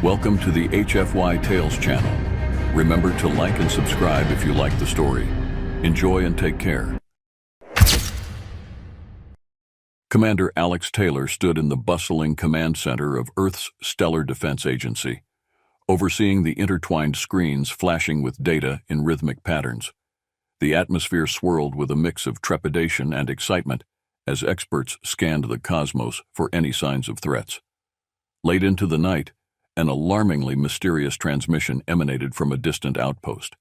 Welcome to the HFY Tales channel. Remember to like and subscribe if you like the story. Enjoy and take care. Commander Alex Taylor stood in the bustling command center of Earth's Stellar Defense Agency, overseeing the intertwined screens flashing with data in rhythmic patterns. The atmosphere swirled with a mix of trepidation and excitement as experts scanned the cosmos for any signs of threats. Late into the night, an alarmingly mysterious transmission emanated from a distant outpost.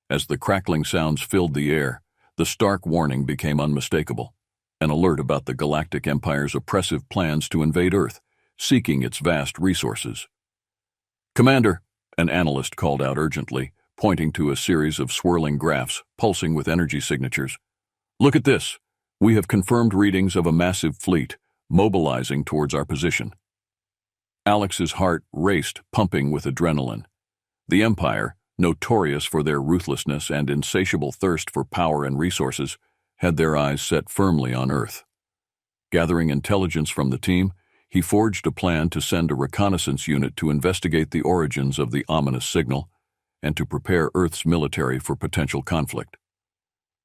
As the crackling sounds filled the air, the stark warning became unmistakable, an alert about the Galactic Empire's oppressive plans to invade Earth, seeking its vast resources. "Commander," an analyst called out urgently, pointing to a series of swirling graphs pulsing with energy signatures. "Look at this. We have confirmed readings of a massive fleet mobilizing towards our position." Alex's heart raced, pumping with adrenaline. The Empire, notorious for their ruthlessness and insatiable thirst for power and resources, had their eyes set firmly on Earth. Gathering intelligence from the team, he forged a plan to send a reconnaissance unit to investigate the origins of the ominous signal and to prepare Earth's military for potential conflict.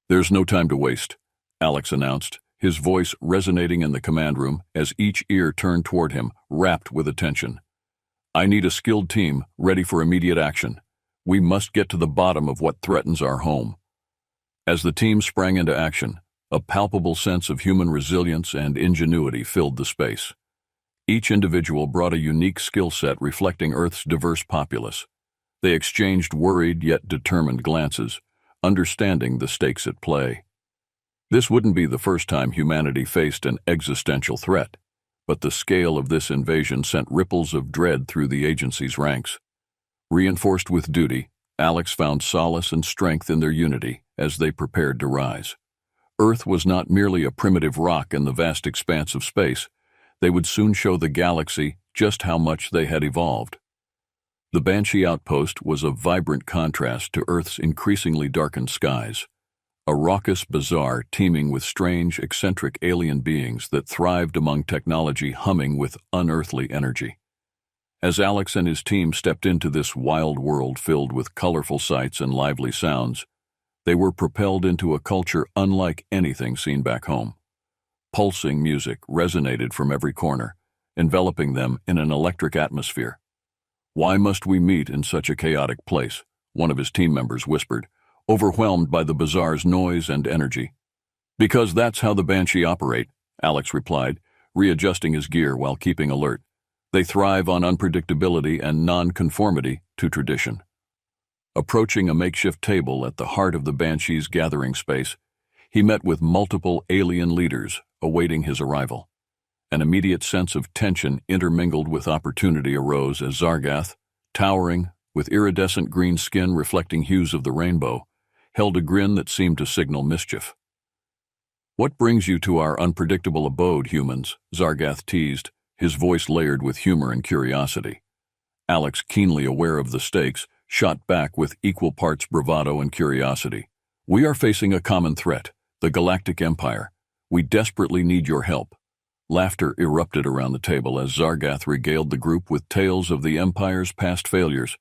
"There's no time to waste," Alex announced, his voice resonating in the command room as each ear turned toward him, rapt with attention. "I need a skilled team ready for immediate action. We must get to the bottom of what threatens our home." As the team sprang into action, a palpable sense of human resilience and ingenuity filled the space. Each individual brought a unique skill set reflecting Earth's diverse populace. They exchanged worried yet determined glances, understanding the stakes at play. This wouldn't be the first time humanity faced an existential threat, but the scale of this invasion sent ripples of dread through the agency's ranks. Reinforced with duty, Alex found solace and strength in their unity as they prepared to rise. Earth was not merely a primitive rock in the vast expanse of space. They would soon show the galaxy just how much they had evolved. The Banshee outpost was a vibrant contrast to Earth's increasingly darkened skies. A raucous bazaar teeming with strange, eccentric alien beings that thrived among technology humming with unearthly energy. As Alex and his team stepped into this wild world filled with colorful sights and lively sounds, they were propelled into a culture unlike anything seen back home. Pulsing music resonated from every corner, enveloping them in an electric atmosphere. "Why must we meet in such a chaotic place?" one of his team members whispered, overwhelmed by the bazaar's noise and energy. "Because that's how the Banshee operate," Alex replied, readjusting his gear while keeping alert. "They thrive on unpredictability and non-conformity to tradition." Approaching a makeshift table at the heart of the Banshee's gathering space, he met with multiple alien leaders awaiting his arrival. An immediate sense of tension intermingled with opportunity arose as Zargath, towering, with iridescent green skin reflecting hues of the rainbow, held a grin that seemed to signal mischief. "What brings you to our unpredictable abode, humans?" Zargath teased, his voice layered with humor and curiosity. Alex, keenly aware of the stakes, shot back with equal parts bravado and curiosity. "We are facing a common threat, the Galactic Empire. We desperately need your help." Laughter erupted around the table as Zargath regaled the group with tales of the Empire's past failures,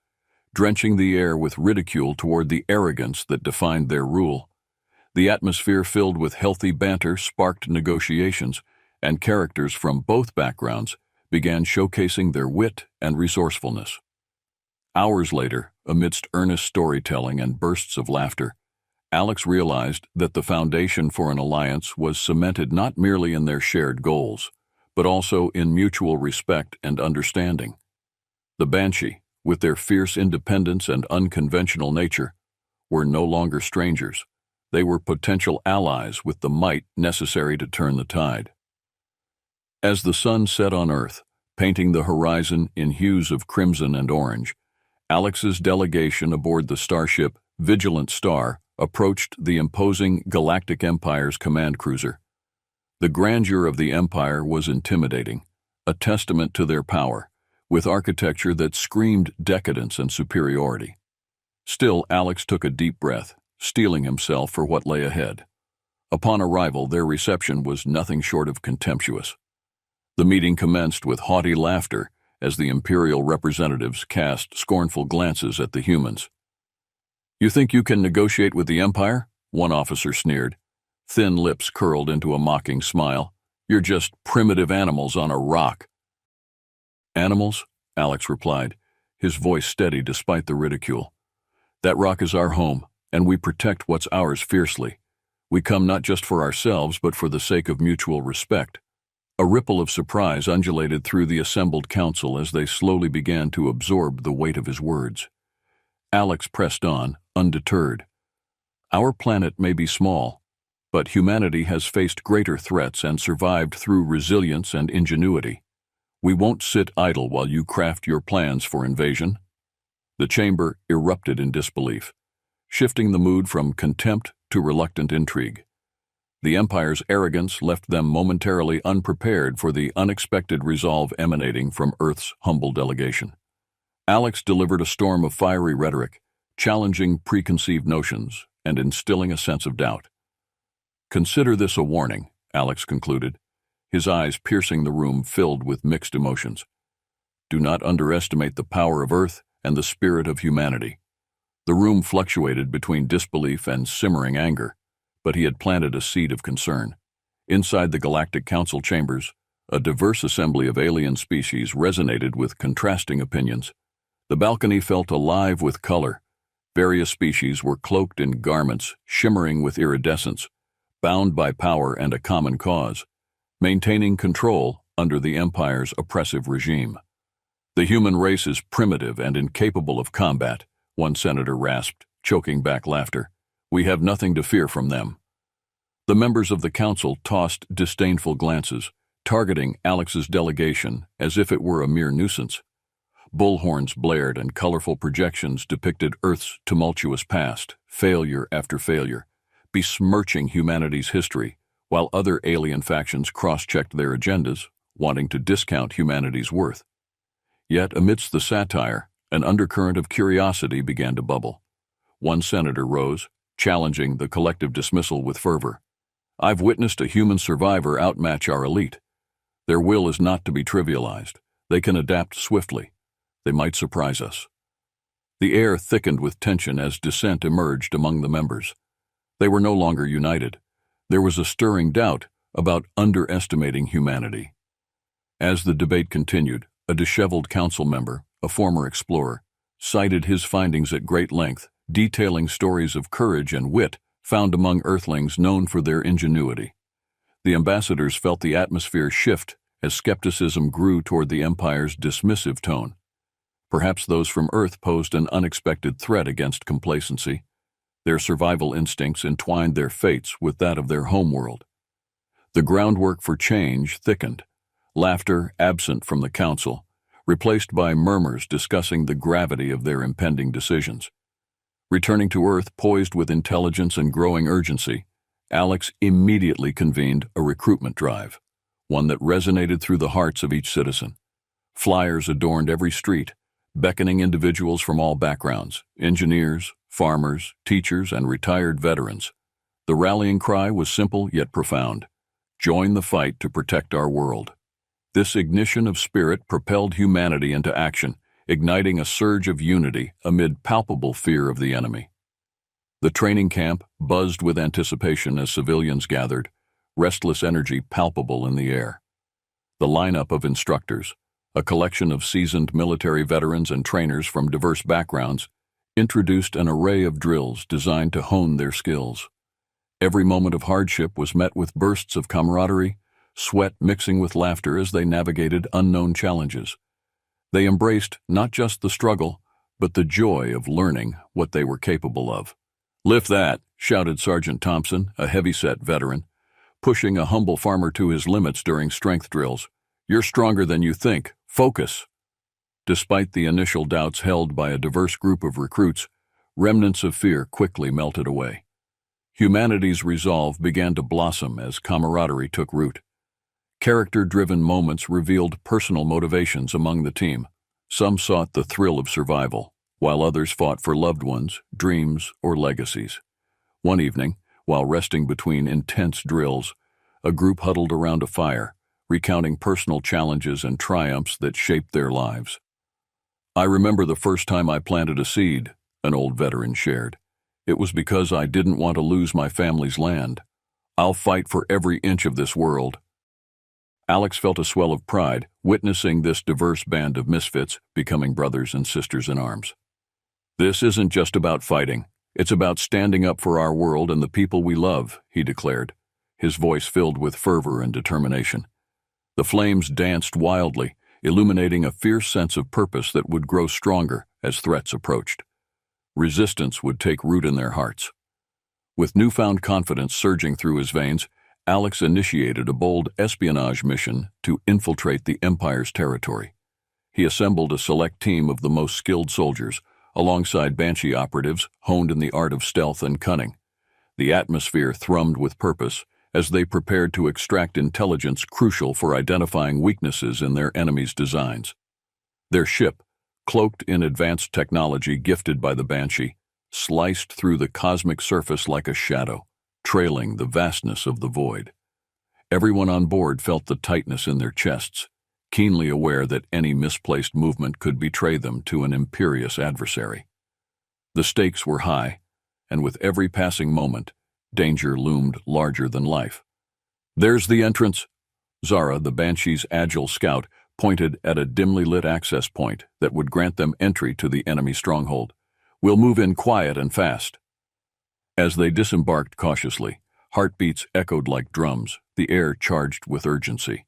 drenching the air with ridicule toward the arrogance that defined their rule. The atmosphere filled with healthy banter sparked negotiations, and characters from both backgrounds began showcasing their wit and resourcefulness. Hours later, amidst earnest storytelling and bursts of laughter, Alex realized that the foundation for an alliance was cemented not merely in their shared goals, but also in mutual respect and understanding. The Banshee, with their fierce independence and unconventional nature, were no longer strangers. They were potential allies with the might necessary to turn the tide. As the sun set on Earth, painting the horizon in hues of crimson and orange, Alex's delegation aboard the starship Vigilant Star approached the imposing Galactic Empire's command cruiser. The grandeur of the Empire was intimidating, a testament to their power, with architecture that screamed decadence and superiority. Still, Alex took a deep breath, steeling himself for what lay ahead. Upon arrival, their reception was nothing short of contemptuous. The meeting commenced with haughty laughter as the Imperial representatives cast scornful glances at the humans. "You think you can negotiate with the Empire?" one officer sneered. Thin lips curled into a mocking smile. "You're just primitive animals on a rock." "Animals?" Alex replied, his voice steady despite the ridicule. "That rock is our home, and we protect what's ours fiercely. We come not just for ourselves, but for the sake of mutual respect." A ripple of surprise undulated through the assembled council as they slowly began to absorb the weight of his words. Alex pressed on, undeterred. "Our planet may be small, but humanity has faced greater threats and survived through resilience and ingenuity. We won't sit idle while you craft your plans for invasion." The chamber erupted in disbelief, shifting the mood from contempt to reluctant intrigue. The Empire's arrogance left them momentarily unprepared for the unexpected resolve emanating from Earth's humble delegation. Alex delivered a storm of fiery rhetoric, challenging preconceived notions and instilling a sense of doubt. "Consider this a warning," Alex concluded, his eyes piercing the room filled with mixed emotions. "Do not underestimate the power of Earth and the spirit of humanity." The room fluctuated between disbelief and simmering anger, but he had planted a seed of concern. Inside the Galactic Council chambers, a diverse assembly of alien species resonated with contrasting opinions. The balcony felt alive with color. Various species were cloaked in garments shimmering with iridescence, bound by power and a common cause, maintaining control under the Empire's oppressive regime. "The human race is primitive and incapable of combat," one senator rasped, choking back laughter. "We have nothing to fear from them." The members of the council tossed disdainful glances, targeting Alex's delegation as if it were a mere nuisance. Bullhorns blared and colorful projections depicted Earth's tumultuous past, failure after failure, besmirching humanity's history, while other alien factions cross-checked their agendas, wanting to discount humanity's worth. Yet, amidst the satire, an undercurrent of curiosity began to bubble. One senator rose, challenging the collective dismissal with fervor. "I've witnessed a human survivor outmatch our elite. Their will is not to be trivialized. They can adapt swiftly. They might surprise us." The air thickened with tension as dissent emerged among the members. They were no longer united. There was a stirring doubt about underestimating humanity. As the debate continued, a disheveled council member, a former explorer, cited his findings at great length, detailing stories of courage and wit found among Earthlings known for their ingenuity. The ambassadors felt the atmosphere shift as skepticism grew toward the Empire's dismissive tone. Perhaps those from Earth posed an unexpected threat against complacency. Their survival instincts entwined their fates with that of their homeworld. The groundwork for change thickened, laughter absent from the council, replaced by murmurs discussing the gravity of their impending decisions. Returning to Earth poised with intelligence and growing urgency, Alex immediately convened a recruitment drive, one that resonated through the hearts of each citizen. Flyers adorned every street, beckoning individuals from all backgrounds, engineers, farmers, teachers, and retired veterans. The rallying cry was simple yet profound: join the fight to protect our world. This ignition of spirit propelled humanity into action, igniting a surge of unity amid palpable fear of the enemy. The training camp buzzed with anticipation as civilians gathered, restless energy palpable in the air. The lineup of instructors, a collection of seasoned military veterans and trainers from diverse backgrounds, introduced an array of drills designed to hone their skills. Every moment of hardship was met with bursts of camaraderie, sweat mixing with laughter as they navigated unknown challenges. They embraced not just the struggle, but the joy of learning what they were capable of. "Lift that," shouted Sergeant Thompson, a heavy-set veteran, pushing a humble farmer to his limits during strength drills. "You're stronger than you think. Focus." Despite the initial doubts held by a diverse group of recruits, remnants of fear quickly melted away. Humanity's resolve began to blossom as camaraderie took root. Character-driven moments revealed personal motivations among the team. Some sought the thrill of survival, while others fought for loved ones, dreams, or legacies. One evening, while resting between intense drills, a group huddled around a fire, recounting personal challenges and triumphs that shaped their lives. "I remember the first time I planted a seed," an old veteran shared. "It was because I didn't want to lose my family's land. I'll fight for every inch of this world." Alex felt a swell of pride, witnessing this diverse band of misfits becoming brothers and sisters in arms. "This isn't just about fighting. It's about standing up for our world and the people we love," he declared, his voice filled with fervor and determination. The flames danced wildly, illuminating a fierce sense of purpose that would grow stronger as threats approached. Resistance would take root in their hearts. With newfound confidence surging through his veins, Alex initiated a bold espionage mission to infiltrate the Empire's territory. He assembled a select team of the most skilled soldiers, alongside Banshee operatives honed in the art of stealth and cunning. The atmosphere thrummed with purpose as they prepared to extract intelligence crucial for identifying weaknesses in their enemies' designs. Their ship, cloaked in advanced technology gifted by the Banshee, sliced through the cosmic surface like a shadow, trailing the vastness of the void. Everyone on board felt the tightness in their chests, keenly aware that any misplaced movement could betray them to an imperious adversary. The stakes were high, and with every passing moment, danger loomed larger than life. "There's the entrance." Zara, the Banshee's agile scout, pointed at a dimly lit access point that would grant them entry to the enemy stronghold. "We'll move in quiet and fast." As they disembarked cautiously, heartbeats echoed like drums, the air charged with urgency.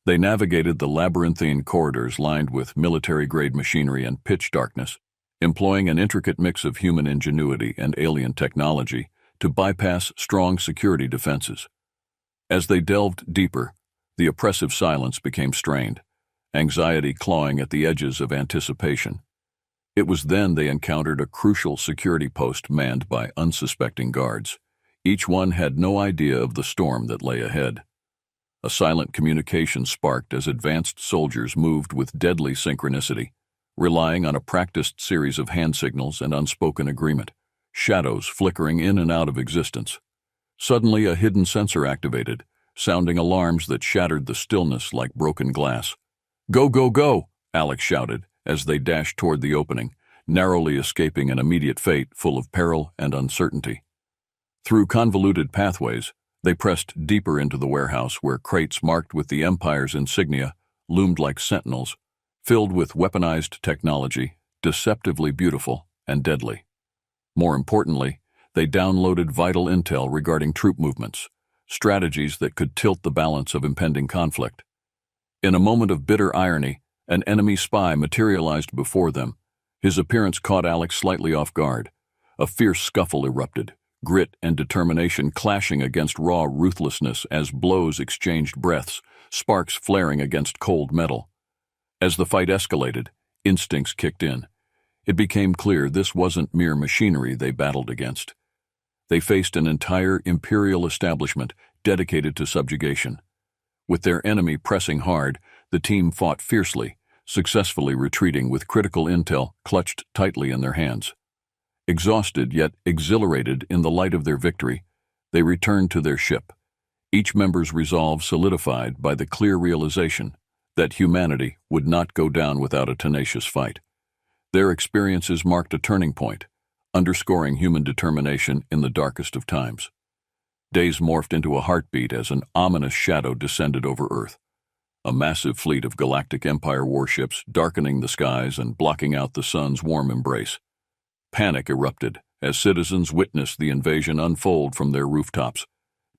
They navigated the labyrinthine corridors lined with military-grade machinery and pitch darkness, employing an intricate mix of human ingenuity and alien technology to bypass strong security defenses. As they delved deeper, the oppressive silence became strained, anxiety clawing at the edges of anticipation. It was then they encountered a crucial security post manned by unsuspecting guards. Each one had no idea of the storm that lay ahead. A silent communication sparked as advanced soldiers moved with deadly synchronicity, relying on a practiced series of hand signals and unspoken agreement, shadows flickering in and out of existence. Suddenly, a hidden sensor activated, sounding alarms that shattered the stillness like broken glass. "Go, go, go!" Alex shouted as they dashed toward the opening, narrowly escaping an immediate fate full of peril and uncertainty. Through convoluted pathways, they pressed deeper into the warehouse where crates marked with the Empire's insignia loomed like sentinels, filled with weaponized technology, deceptively beautiful and deadly. More importantly, they downloaded vital intel regarding troop movements, strategies that could tilt the balance of impending conflict. In a moment of bitter irony, an enemy spy materialized before them. His appearance caught Alex slightly off guard. A fierce scuffle erupted, grit and determination clashing against raw ruthlessness as blows exchanged breaths, sparks flaring against cold metal. As the fight escalated, instincts kicked in. It became clear this wasn't mere machinery they battled against. They faced an entire imperial establishment dedicated to subjugation. With their enemy pressing hard, the team fought fiercely, successfully retreating with critical intel clutched tightly in their hands. Exhausted yet exhilarated in the light of their victory, they returned to their ship, each member's resolve solidified by the clear realization that humanity would not go down without a tenacious fight. Their experiences marked a turning point, underscoring human determination in the darkest of times. Days morphed into a heartbeat as an ominous shadow descended over Earth. A massive fleet of galactic Empire warships darkening the skies and blocking out the sun's warm embrace. Panic erupted as citizens witnessed the invasion unfold from their rooftops,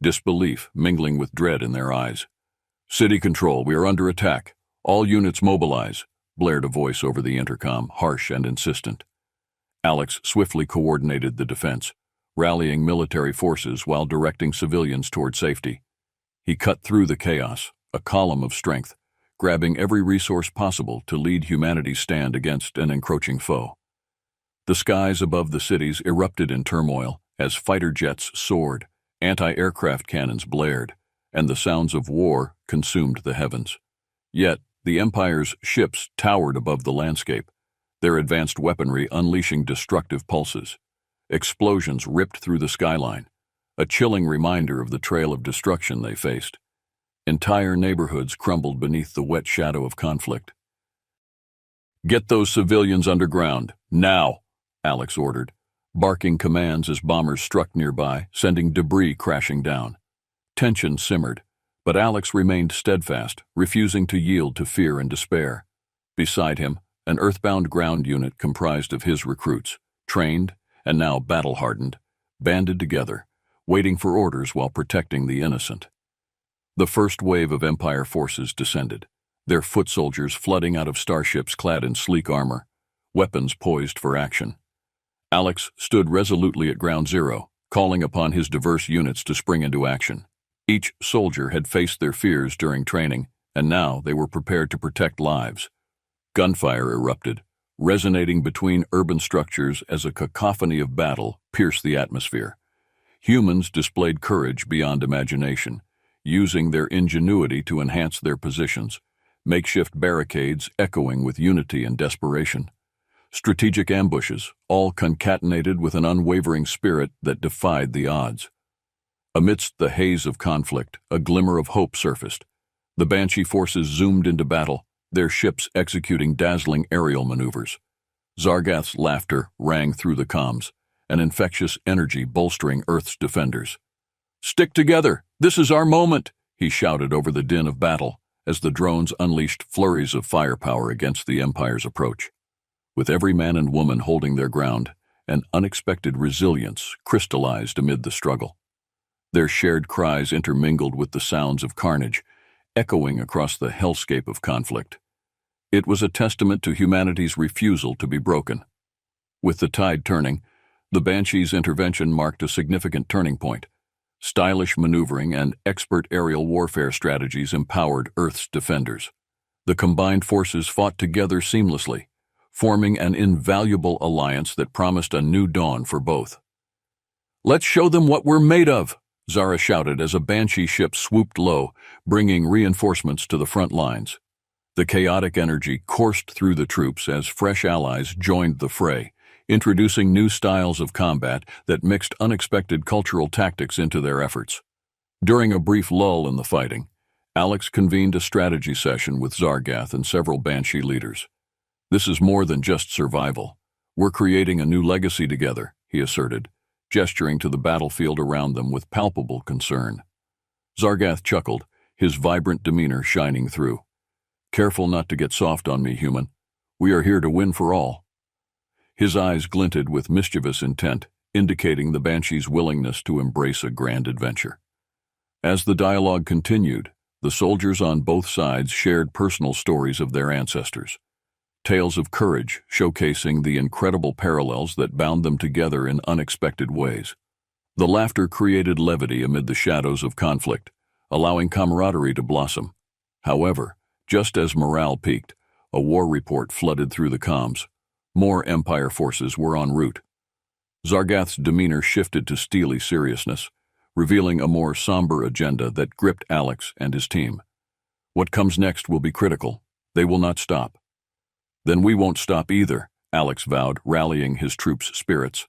disbelief mingling with dread in their eyes. "City Control, we are under attack. All units mobilize," blared a voice over the intercom, harsh and insistent. Alex swiftly coordinated the defense, rallying military forces while directing civilians toward safety. He cut through the chaos, a column of strength, grabbing every resource possible to lead humanity's stand against an encroaching foe. The skies above the cities erupted in turmoil as fighter jets soared, anti-aircraft cannons blared, and the sounds of war consumed the heavens. Yet, the Empire's ships towered above the landscape, their advanced weaponry unleashing destructive pulses. Explosions ripped through the skyline, a chilling reminder of the trail of destruction they faced. Entire neighborhoods crumbled beneath the wet shadow of conflict. "Get those civilians underground, now," Alex ordered, barking commands as bombers struck nearby, sending debris crashing down. Tension simmered, but Alex remained steadfast, refusing to yield to fear and despair. Beside him, an earthbound ground unit comprised of his recruits, trained and now battle-hardened, banded together, waiting for orders while protecting the innocent. The first wave of Empire forces descended, their foot soldiers flooding out of starships clad in sleek armor, weapons poised for action. Alex stood resolutely at ground zero, calling upon his diverse units to spring into action. Each soldier had faced their fears during training, and now they were prepared to protect lives. Gunfire erupted, resonating between urban structures as a cacophony of battle pierced the atmosphere. Humans displayed courage beyond imagination, using their ingenuity to enhance their positions, makeshift barricades echoing with unity and desperation. Strategic ambushes, all concatenated with an unwavering spirit that defied the odds. Amidst the haze of conflict, a glimmer of hope surfaced. The Banshee forces zoomed into battle, their ships executing dazzling aerial maneuvers. Zargath's laughter rang through the comms, an infectious energy bolstering Earth's defenders. "Stick together! This is our moment!" he shouted over the din of battle as the drones unleashed flurries of firepower against the Empire's approach. With every man and woman holding their ground, an unexpected resilience crystallized amid the struggle. Their shared cries intermingled with the sounds of carnage, echoing across the hellscape of conflict. It was a testament to humanity's refusal to be broken. With the tide turning, the Banshee's intervention marked a significant turning point. Stylish maneuvering and expert aerial warfare strategies empowered Earth's defenders. The combined forces fought together seamlessly, forming an invaluable alliance that promised a new dawn for both. "Let's show them what we're made of!" Zara shouted as a Banshee ship swooped low, bringing reinforcements to the front lines. The chaotic energy coursed through the troops as fresh allies joined the fray, introducing new styles of combat that mixed unexpected cultural tactics into their efforts. During a brief lull in the fighting, Alex convened a strategy session with Zargath and several Banshee leaders. "This is more than just survival. We're creating a new legacy together," he asserted, gesturing to the battlefield around them with palpable concern. Zargath chuckled, his vibrant demeanor shining through. "Careful not to get soft on me, human. We are here to win for all." His eyes glinted with mischievous intent, indicating the Banshee's willingness to embrace a grand adventure. As the dialogue continued, the soldiers on both sides shared personal stories of their ancestors. Tales of courage showcasing the incredible parallels that bound them together in unexpected ways. The laughter created levity amid the shadows of conflict, allowing camaraderie to blossom. However, just as morale peaked, a war report flooded through the comms. More Empire forces were en route. Zargath's demeanor shifted to steely seriousness, revealing a more somber agenda that gripped Alex and his team. "What comes next will be critical. They will not stop." "Then we won't stop either," Alex vowed, rallying his troops' spirits.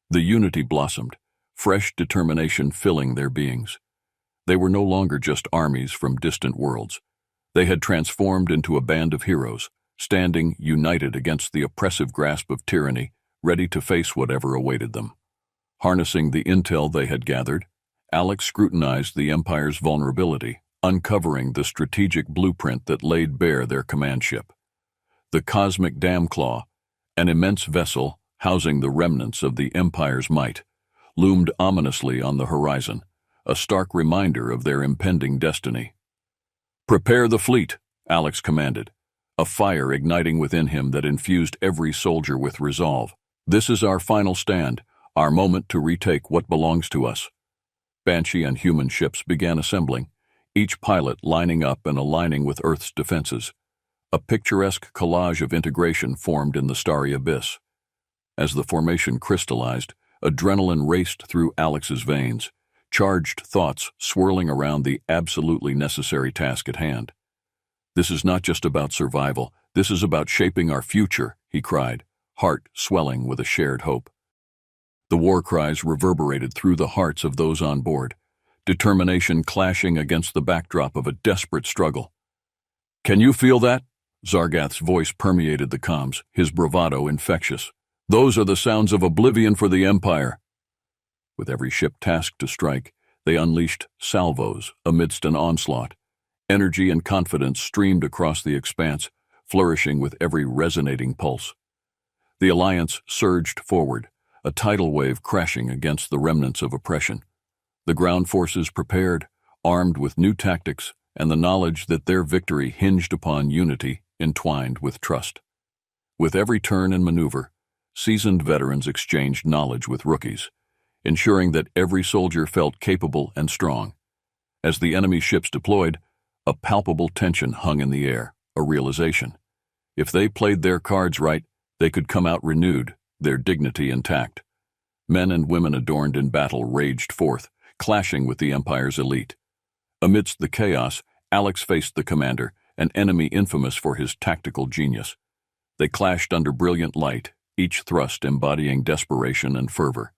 The unity blossomed, fresh determination filling their beings. They were no longer just armies from distant worlds. They had transformed into a band of heroes, standing united against the oppressive grasp of tyranny, ready to face whatever awaited them. Harnessing the intel they had gathered, Alex scrutinized the Empire's vulnerability, uncovering the strategic blueprint that laid bare their command ship. The Cosmic Damclaw, an immense vessel housing the remnants of the Empire's might, loomed ominously on the horizon, a stark reminder of their impending destiny. "Prepare the fleet," Alex commanded, a fire igniting within him that infused every soldier with resolve. "This is our final stand, our moment to retake what belongs to us." Banshee and human ships began assembling, each pilot lining up and aligning with Earth's defenses. A picturesque collage of integration formed in the starry abyss. As the formation crystallized, adrenaline raced through Alex's veins, charged thoughts swirling around the absolutely necessary task at hand. "This is not just about survival, this is about shaping our future," he cried, heart swelling with a shared hope. The war cries reverberated through the hearts of those on board, determination clashing against the backdrop of a desperate struggle. "Can you feel that?" Zargath's voice permeated the comms, his bravado infectious. "Those are the sounds of oblivion for the Empire." With every ship tasked to strike, they unleashed salvos amidst an onslaught. Energy and confidence streamed across the expanse, flourishing with every resonating pulse. The Alliance surged forward, a tidal wave crashing against the remnants of oppression. The ground forces prepared, armed with new tactics and the knowledge that their victory hinged upon unity entwined with trust. With every turn and maneuver, seasoned veterans exchanged knowledge with rookies, ensuring that every soldier felt capable and strong. As the enemy ships deployed, a palpable tension hung in the air, a realization. If they played their cards right, they could come out renewed, their dignity intact. Men and women adorned in battle raged forth, clashing with the Empire's elite. Amidst the chaos, Alex faced the commander, an enemy infamous for his tactical genius. They clashed under brilliant light, each thrust embodying desperation and fervor.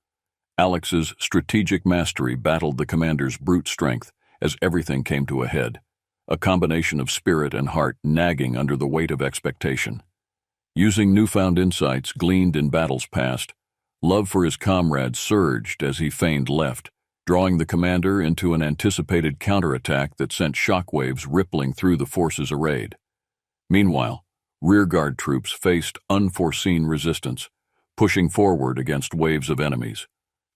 Alex's strategic mastery battled the commander's brute strength as everything came to a head, a combination of spirit and heart nagging under the weight of expectation. Using newfound insights gleaned in battles past, love for his comrades surged as he feigned left, drawing the commander into an anticipated counterattack that sent shockwaves rippling through the forces arrayed. Meanwhile, rearguard troops faced unforeseen resistance, pushing forward against waves of enemies.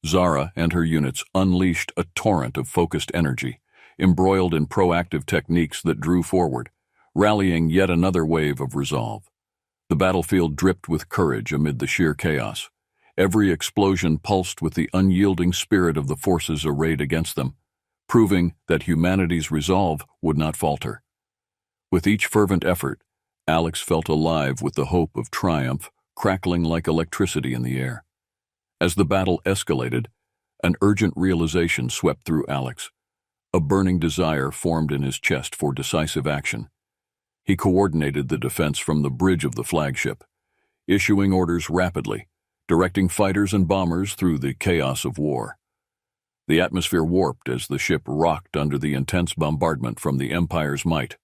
Zara and her units unleashed a torrent of focused energy, embroiled in proactive techniques that drew forward, rallying yet another wave of resolve. The battlefield dripped with courage amid the sheer chaos. Every explosion pulsed with the unyielding spirit of the forces arrayed against them, proving that humanity's resolve would not falter. With each fervent effort, Alex felt alive with the hope of triumph crackling like electricity in the air. As the battle escalated, an urgent realization swept through Alex. A burning desire formed in his chest for decisive action. He coordinated the defense from the bridge of the flagship, issuing orders rapidly, directing fighters and bombers through the chaos of war. The atmosphere warped as the ship rocked under the intense bombardment from the Empire's might.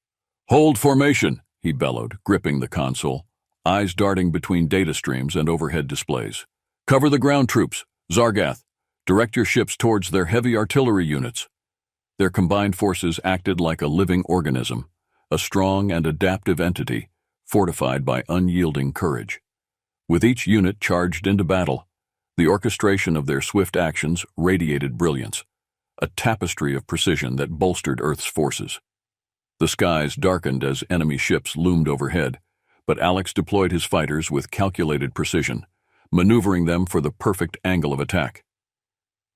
"Hold formation," he bellowed, gripping the console, eyes darting between data streams and overhead displays. "Cover the ground troops. Zargath, direct your ships towards their heavy artillery units." Their combined forces acted like a living organism, a strong and adaptive entity, fortified by unyielding courage. With each unit charged into battle, the orchestration of their swift actions radiated brilliance, a tapestry of precision that bolstered Earth's forces. The skies darkened as enemy ships loomed overhead, but Alex deployed his fighters with calculated precision, maneuvering them for the perfect angle of attack.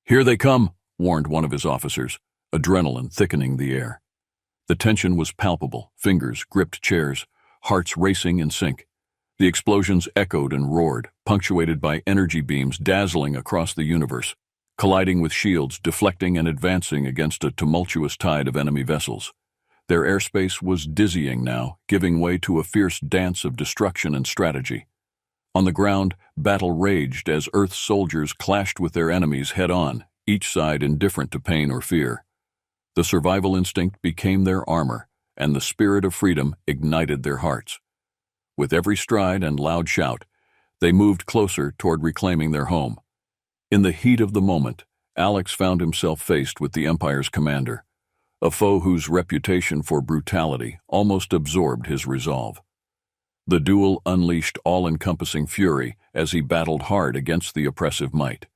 "Here they come," warned one of his officers, adrenaline thickening the air. The tension was palpable, fingers gripped chairs, hearts racing in sync. The explosions echoed and roared, punctuated by energy beams dazzling across the universe, colliding with shields, deflecting and advancing against a tumultuous tide of enemy vessels. Their airspace was dizzying now, giving way to a fierce dance of destruction and strategy. On the ground, battle raged as Earth's soldiers clashed with their enemies head-on, each side indifferent to pain or fear. The survival instinct became their armor, and the spirit of freedom ignited their hearts. With every stride and loud shout, they moved closer toward reclaiming their home. In the heat of the moment, Alex found himself faced with the Empire's commander, a foe whose reputation for brutality almost absorbed his resolve. The duel unleashed all-encompassing fury as he battled hard against the oppressive might.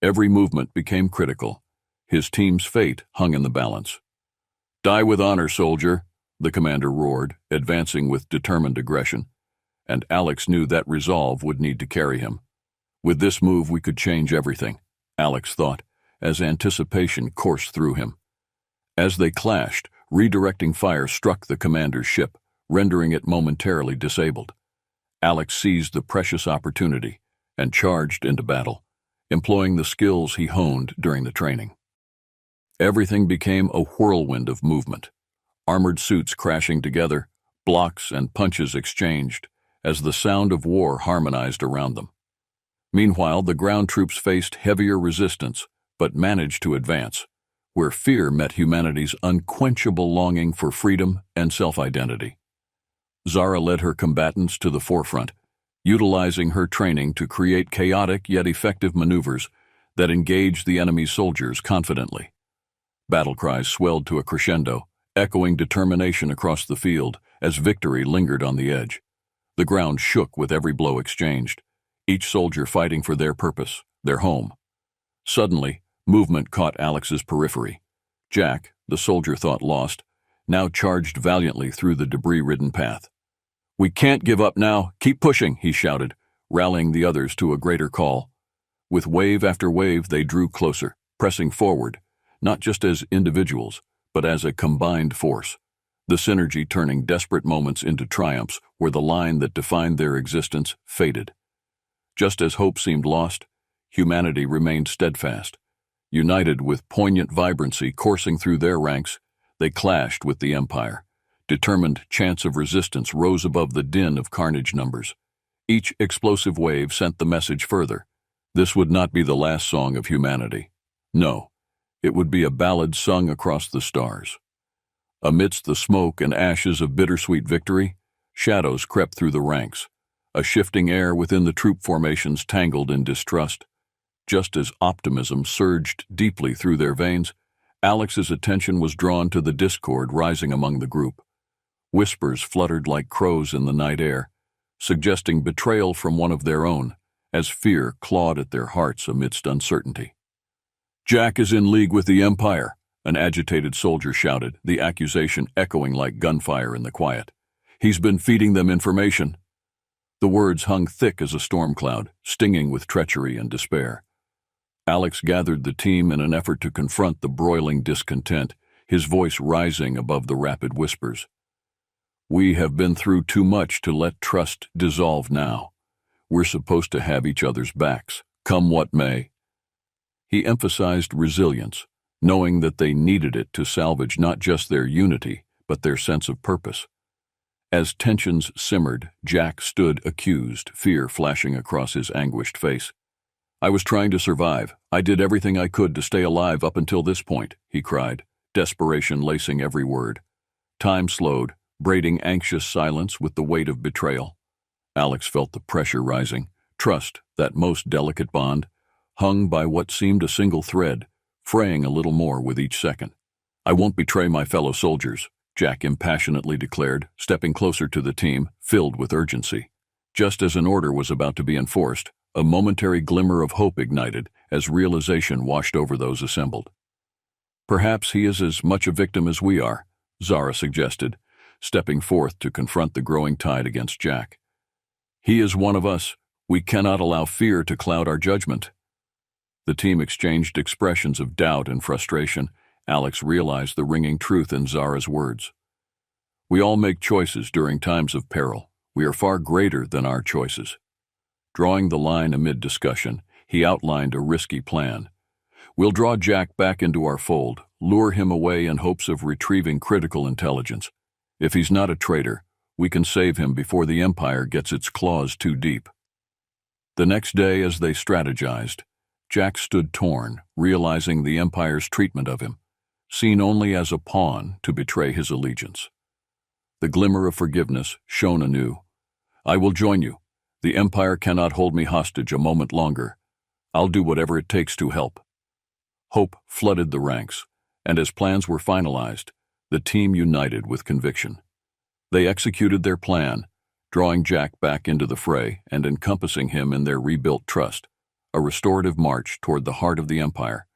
Every movement became critical. His team's fate hung in the balance. "Die with honor, soldier," the commander roared, advancing with determined aggression. And Alex knew that resolve would need to carry him. With this move we could change everything, Alex thought, as anticipation coursed through him. As they clashed, redirecting fire struck the commander's ship, rendering it momentarily disabled. Alex seized the precious opportunity and charged into battle, employing the skills he honed during the training. Everything became a whirlwind of movement. Armored suits crashing together, blocks and punches exchanged, as the sound of war harmonized around them. Meanwhile, the ground troops faced heavier resistance, but managed to advance, where fear met humanity's unquenchable longing for freedom and self-identity. Zara led her combatants to the forefront, utilizing her training to create chaotic yet effective maneuvers that engaged the enemy's soldiers confidently. Battle cries swelled to a crescendo, echoing determination across the field as victory lingered on the edge. The ground shook with every blow exchanged, each soldier fighting for their purpose, their home. Suddenly, movement caught Alex's periphery. Jack, the soldier thought lost, now charged valiantly through the debris-ridden path. "We can't give up now. Keep pushing," he shouted, rallying the others to a greater call. With wave after wave, they drew closer, pressing forward, not just as individuals, but as a combined force, the synergy turning desperate moments into triumphs where the line that defined their existence faded. Just as hope seemed lost, humanity remained steadfast. United with poignant vibrancy coursing through their ranks, they clashed with the Empire. Determined chants of resistance rose above the din of carnage numbers. Each explosive wave sent the message further. This would not be the last song of humanity. No, it would be a ballad sung across the stars. Amidst the smoke and ashes of bittersweet victory, shadows crept through the ranks. A shifting air within the troop formations tangled in distrust. Just as optimism surged deeply through their veins, Alex's attention was drawn to the discord rising among the group. Whispers fluttered like crows in the night air, suggesting betrayal from one of their own, as fear clawed at their hearts amidst uncertainty. "Jack is in league with the Empire," an agitated soldier shouted, the accusation echoing like gunfire in the quiet. "He's been feeding them information." The words hung thick as a storm cloud, stinging with treachery and despair. Alex gathered the team in an effort to confront the broiling discontent, his voice rising above the rapid whispers. "We have been through too much to let trust dissolve now. We're supposed to have each other's backs, come what may." He emphasized resilience, knowing that they needed it to salvage not just their unity, but their sense of purpose. As tensions simmered, Jack stood accused, fear flashing across his anguished face. "I was trying to survive. I did everything I could to stay alive up until this point," he cried, desperation lacing every word. Time slowed, braiding anxious silence with the weight of betrayal. Alex felt the pressure rising. Trust, that most delicate bond, hung by what seemed a single thread, fraying a little more with each second. "I won't betray my fellow soldiers," Jack impassionately declared, stepping closer to the team, filled with urgency. Just as an order was about to be enforced, a momentary glimmer of hope ignited as realization washed over those assembled. "Perhaps he is as much a victim as we are," Zara suggested, stepping forth to confront the growing tide against Jack. "He is one of us. We cannot allow fear to cloud our judgment." The team exchanged expressions of doubt and frustration. Alex realized the ringing truth in Zara's words. "We all make choices during times of peril. We are far greater than our choices." Drawing the line amid discussion, he outlined a risky plan. "We'll draw Jack back into our fold, lure him away in hopes of retrieving critical intelligence. If he's not a traitor, we can save him before the Empire gets its claws too deep." The next day, as they strategized, Jack stood torn, realizing the Empire's treatment of him, seen only as a pawn to betray his allegiance. The glimmer of forgiveness shone anew. "I will join you. The Empire cannot hold me hostage a moment longer. I'll do whatever it takes to help." Hope flooded the ranks, and as plans were finalized, the team united with conviction. They executed their plan, drawing Jack back into the fray and encompassing him in their rebuilt trust, a restorative march toward the heart of the Empire,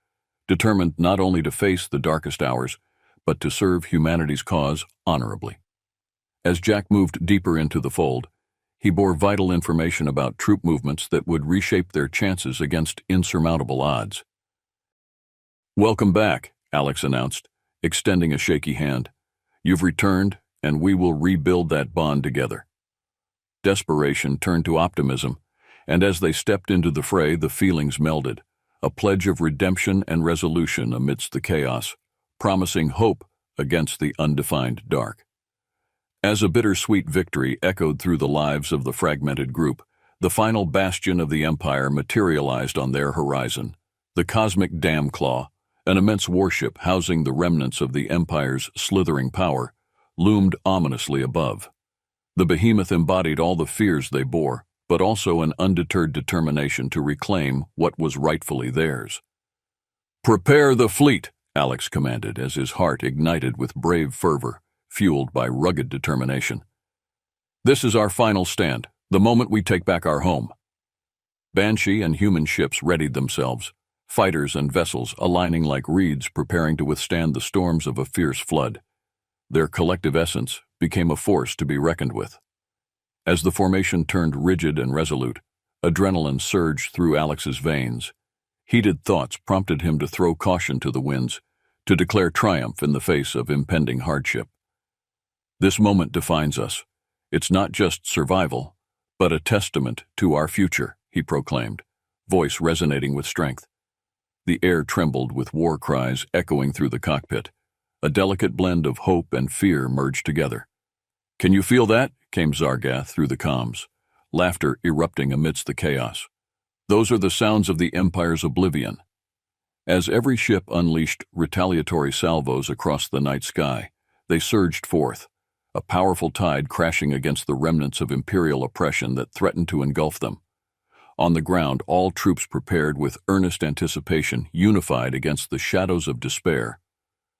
determined not only to face the darkest hours, but to serve humanity's cause honorably. As Jack moved deeper into the fold, he bore vital information about troop movements that would reshape their chances against insurmountable odds. "Welcome back," Alex announced, extending a shaky hand. "You've returned, and we will rebuild that bond together." Desperation turned to optimism, and as they stepped into the fray, the feelings melded, a pledge of redemption and resolution amidst the chaos, promising hope against the undefined dark. As a bittersweet victory echoed through the lives of the fragmented group, the final bastion of the Empire materialized on their horizon, the cosmic dam claw, An immense warship housing the remnants of the Empire's slithering power loomed ominously above. The behemoth embodied all the fears they bore, but also an undeterred determination to reclaim what was rightfully theirs. "Prepare the fleet," Alex commanded as his heart ignited with brave fervor, fueled by rugged determination. "This is our final stand, the moment we take back our home." Banshee and human ships readied themselves, fighters and vessels aligning like reeds preparing to withstand the storms of a fierce flood. Their collective essence became a force to be reckoned with. As the formation turned rigid and resolute, adrenaline surged through Alex's veins. Heated thoughts prompted him to throw caution to the winds, to declare triumph in the face of impending hardship. "This moment defines us. It's not just survival, but a testament to our future," he proclaimed, voice resonating with strength. The air trembled with war cries echoing through the cockpit. A delicate blend of hope and fear merged together. "Can you feel that?" came Zargath through the comms, laughter erupting amidst the chaos. "Those are the sounds of the Empire's oblivion." As every ship unleashed retaliatory salvos across the night sky, they surged forth, a powerful tide crashing against the remnants of Imperial oppression that threatened to engulf them. On the ground, all troops prepared with earnest anticipation, unified against the shadows of despair.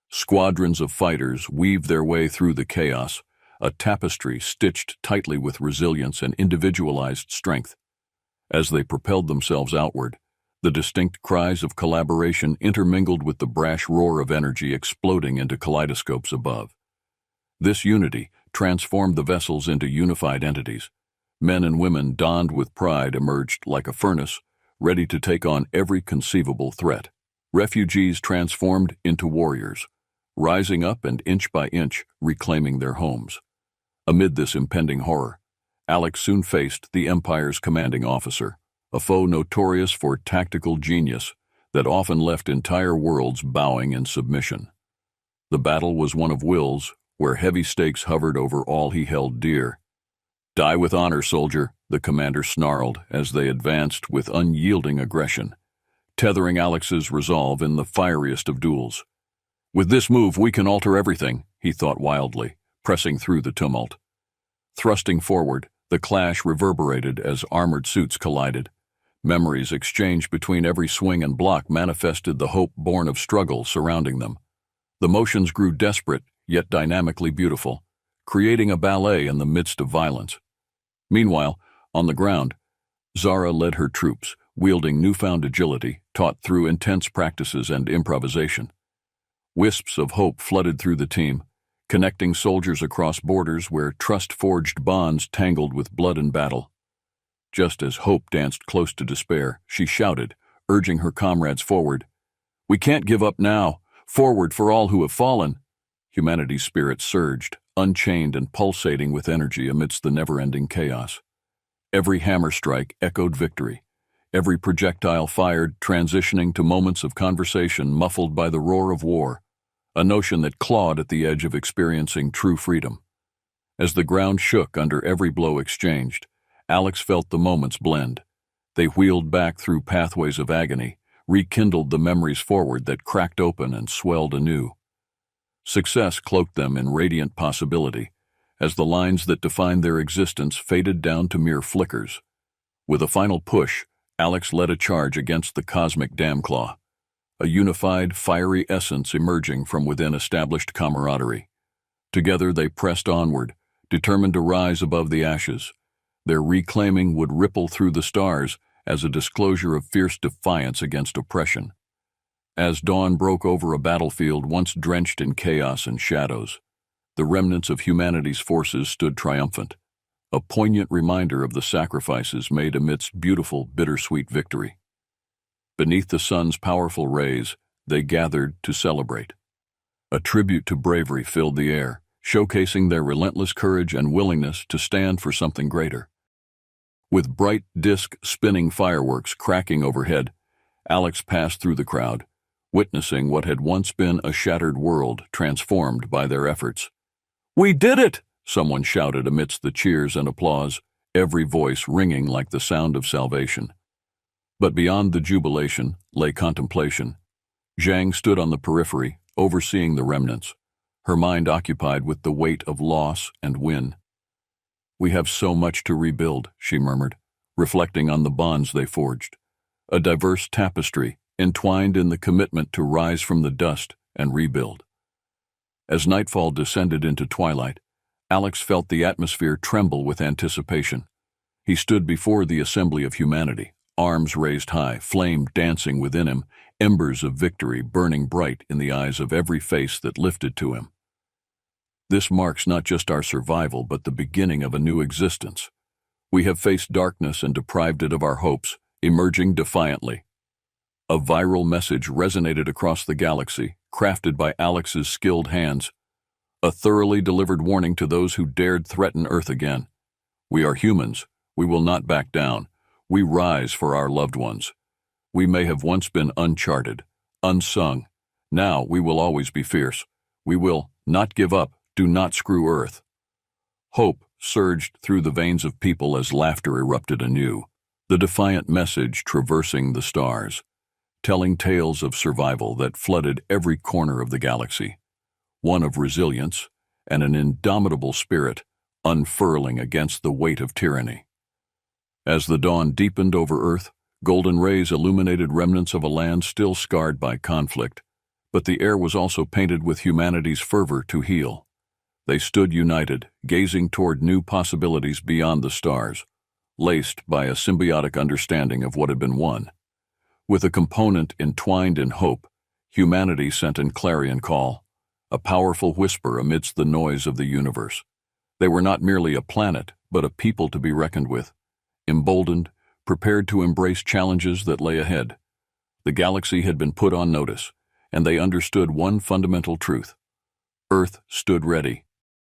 Squadrons of fighters weaved their way through the chaos, a tapestry stitched tightly with resilience and individualized strength. As they propelled themselves outward, the distinct cries of collaboration intermingled with the brash roar of energy exploding into kaleidoscopes above. This unity transformed the vessels into unified entities. Men and women donned with pride emerged like a furnace, ready to take on every conceivable threat. Refugees transformed into warriors, rising up and inch by inch reclaiming their homes. Amid this impending horror, Alex soon faced the Empire's commanding officer, a foe notorious for tactical genius that often left entire worlds bowing in submission. The battle was one of wills, where heavy stakes hovered over all he held dear. "Die with honor, soldier," the commander snarled as they advanced with unyielding aggression, tethering Alex's resolve in the fieriest of duels. "With this move, we can alter everything," he thought wildly, pressing through the tumult. Thrusting forward, the clash reverberated as armored suits collided. Memories exchanged between every swing and block manifested the hope born of struggle surrounding them. The motions grew desperate, yet dynamically beautiful, creating a ballet in the midst of violence. Meanwhile, on the ground, Zara led her troops, wielding newfound agility, taught through intense practices and improvisation. Wisps of hope flooded through the team, connecting soldiers across borders where trust-forged bonds tangled with blood and battle. Just as hope danced close to despair, she shouted, urging her comrades forward. "We can't give up now. Forward for all who have fallen." Humanity's spirit surged, unchained and pulsating with energy amidst the never-ending chaos. Every hammer strike echoed victory, every projectile fired, transitioning to moments of conversation muffled by the roar of war, a notion that clawed at the edge of experiencing true freedom. As the ground shook under every blow exchanged, Alex felt the moments blend. They wheeled back through pathways of agony, rekindled the memories forward that cracked open and swelled anew. Success cloaked them in radiant possibility, as the lines that defined their existence faded down to mere flickers. With a final push, Alex led a charge against the cosmic damclaw, a unified, fiery essence emerging from within established camaraderie. Together they pressed onward, determined to rise above the ashes. Their reclaiming would ripple through the stars as a disclosure of fierce defiance against oppression. As dawn broke over a battlefield once drenched in chaos and shadows, the remnants of humanity's forces stood triumphant, a poignant reminder of the sacrifices made amidst beautiful, bittersweet victory. Beneath the sun's powerful rays, they gathered to celebrate. A tribute to bravery filled the air, showcasing their relentless courage and willingness to stand for something greater. With bright disc-spinning fireworks cracking overhead, Alex passed through the crowd, witnessing what had once been a shattered world transformed by their efforts. "We did it!" someone shouted amidst the cheers and applause, every voice ringing like the sound of salvation. But beyond the jubilation lay contemplation. Zhang stood on the periphery, overseeing the remnants, her mind occupied with the weight of loss and win. "We have so much to rebuild," she murmured, reflecting on the bonds they forged. A diverse tapestry, entwined in the commitment to rise from the dust and rebuild. As nightfall descended into twilight, Alex felt the atmosphere tremble with anticipation. He stood before the assembly of humanity, arms raised high, flame dancing within him, embers of victory burning bright in the eyes of every face that lifted to him. This marks not just our survival, but the beginning of a new existence. We have faced darkness and deprived it of our hopes, emerging defiantly. A viral message resonated across the galaxy, crafted by Alex's skilled hands. A thoroughly delivered warning to those who dared threaten Earth again. We are humans. We will not back down. We rise for our loved ones. We may have once been uncharted, unsung. Now we will always be fierce. We will not give up. Do not screw Earth. Hope surged through the veins of people as laughter erupted anew, the defiant message traversing the stars, telling tales of survival that flooded every corner of the galaxy, one of resilience and an indomitable spirit unfurling against the weight of tyranny. As the dawn deepened over Earth, golden rays illuminated remnants of a land still scarred by conflict, but the air was also painted with humanity's fervor to heal. They stood united, gazing toward new possibilities beyond the stars, laced by a symbiotic understanding of what had been won. With a component entwined in hope, humanity sent a clarion call, a powerful whisper amidst the noise of the universe. They were not merely a planet, but a people to be reckoned with, emboldened, prepared to embrace challenges that lay ahead. The galaxy had been put on notice, and they understood one fundamental truth. Earth stood ready,